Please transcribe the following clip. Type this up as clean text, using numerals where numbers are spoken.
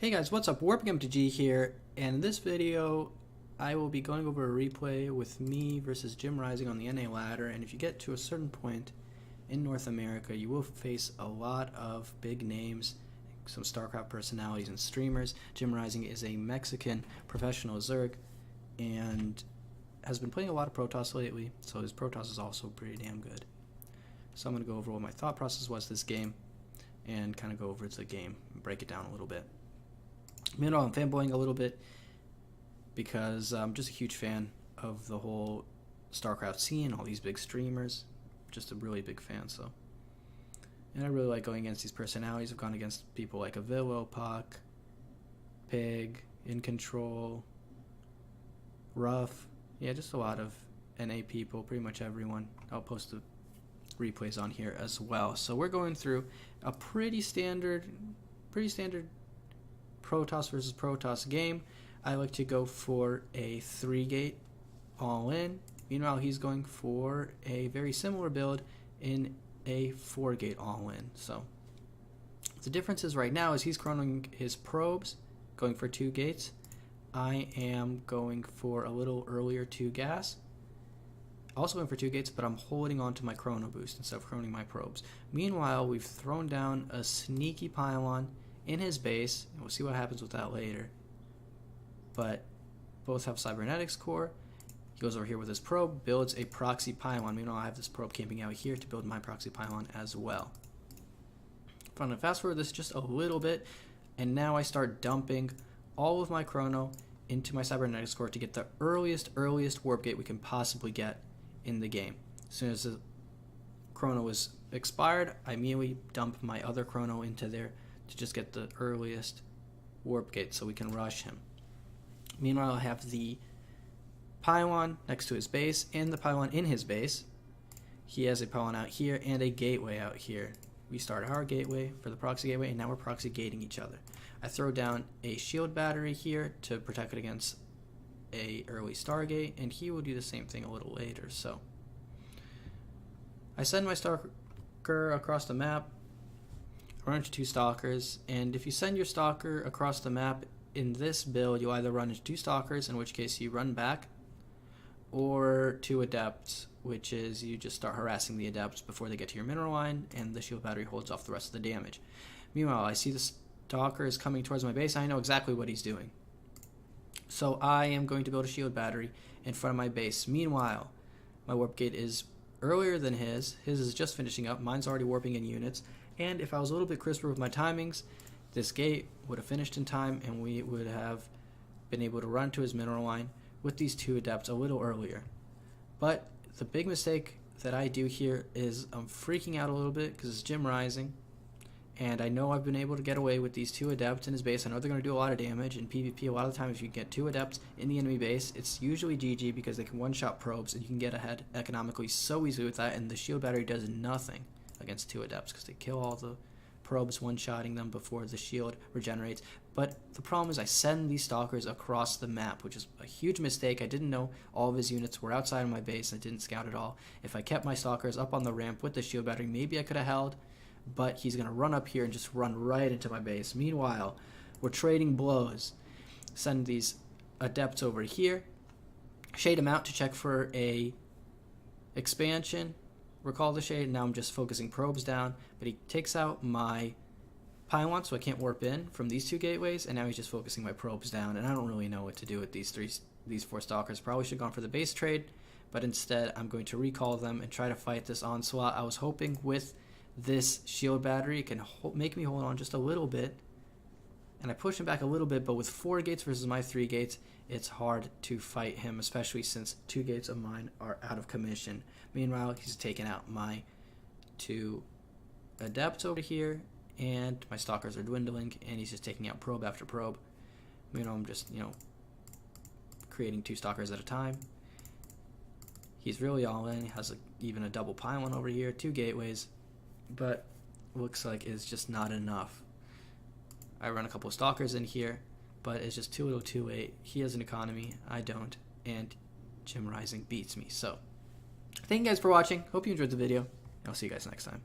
Hey guys, what's up? Warpigmtg here, and in this video I will be going over a replay with me versus JimRising on the NA ladder. And if you get to a certain point in North America, you will face a lot of big names, some Starcraft personalities and streamers. JimRising is a Mexican professional Zerg and has been playing a lot of Protoss lately, so his Protoss is also pretty damn good. So I'm going to go over what my thought process was this game and kind of go over the game and break it down a little bit. Meanwhile, I'm fanboying a little bit because I'm just a huge fan of the whole Starcraft scene, all these big streamers. Just a really big fan, so. And I really like going against these personalities. I've gone against people like Avillo, Puck, Pig, In Control, Ruff. Yeah, just a lot of NA people, pretty much everyone. I'll post the replays on here as well. So we're going through a pretty standard Protoss versus Protoss game. I like to go for a 3-gate all-in. Meanwhile, he's going for a very similar build in a 4-gate all-in. So the difference is right now is he's chronoing his probes, going for 2 gates. I am going for a little earlier 2 gas. Also going for 2 gates, but I'm holding on to my chrono boost instead of chroning my probes. Meanwhile, we've thrown down a sneaky pylon in his base, and we'll see what happens with that later. But both have cybernetics core. He goes over here with his probe, builds a proxy pylon. Meanwhile, I have this probe camping out here to build my proxy pylon as well. I'm going to fast forward this just a little bit, and now I start dumping all of my chrono into my cybernetics core to get the earliest warp gate we can possibly get in the game. As soon as the chrono is expired, I immediately dump my other chrono into there to just get the earliest warp gate so we can rush him. Meanwhile, I have the pylon next to his base and the pylon in his base. He has a pylon out here and a gateway out here. We start our gateway for the proxy gateway, and now we're proxy gating each other. I throw down a shield battery here to protect it against a early Stargate, and he will do the same thing a little later. So I send my stalker across the map, run into 2 stalkers, and if you send your stalker across the map in this build, you'll either run into 2 stalkers, in which case you run back, or 2 adepts, which is you just start harassing the adepts before they get to your mineral line, and the shield battery holds off the rest of the damage. Meanwhile, I see the stalker is coming towards my base. I know exactly what he's doing. So I am going to build a shield battery in front of my base. Meanwhile, my warp gate is earlier than his. His is just finishing up. Mine's already warping in units. And if I was a little bit crisper with my timings, this gate would have finished in time, and we would have been able to run to his mineral line with these 2 adepts a little earlier. But the big mistake that I do here is I'm freaking out a little bit because it's JimRising, and I know I've been able to get away with these 2 adepts in his base. I know they're going to do a lot of damage in PvP. A lot of the time, if you get 2 adepts in the enemy base, it's usually GG because they can one-shot probes, and you can get ahead economically so easily with that, and the shield battery does nothing against 2 adepts because they kill all the probes, one-shotting them before the shield regenerates. But the problem is I send these stalkers across the map, which is a huge mistake. I didn't know all of his units were outside of my base. I didn't scout at all. If I kept my stalkers up on the ramp with the shield battery, maybe I could have held, but he's going to run up here and just run right into my base. Meanwhile, we're trading blows. Send these adepts over here, shade them out to check for a expansion, recall the shade. Now I'm just focusing probes down, but he takes out my pylon, so I can't warp in from these 2 gateways, and now he's just focusing my probes down, and I don't really know what to do with these 4 stalkers. Probably should have gone for the base trade, but instead I'm going to recall them and try to fight this onslaught. I was hoping with this shield battery it can make me hold on just a little bit, and I push him back a little bit, but with 4 gates versus my 3 gates, it's hard to fight him, especially since 2 gates of mine are out of commission. Meanwhile, he's taken out my 2 adepts over here, and my stalkers are dwindling, and he's just taking out probe after probe. I'm just, creating 2 stalkers at a time. He's really all in. He has even a double pylon over here, 2 gateways, but looks like it's just not enough. I run a couple of stalkers in here, but it's just too little too late. He has an economy, I don't, and JimRising beats me. So thank you guys for watching. Hope you enjoyed the video. I'll see you guys next time.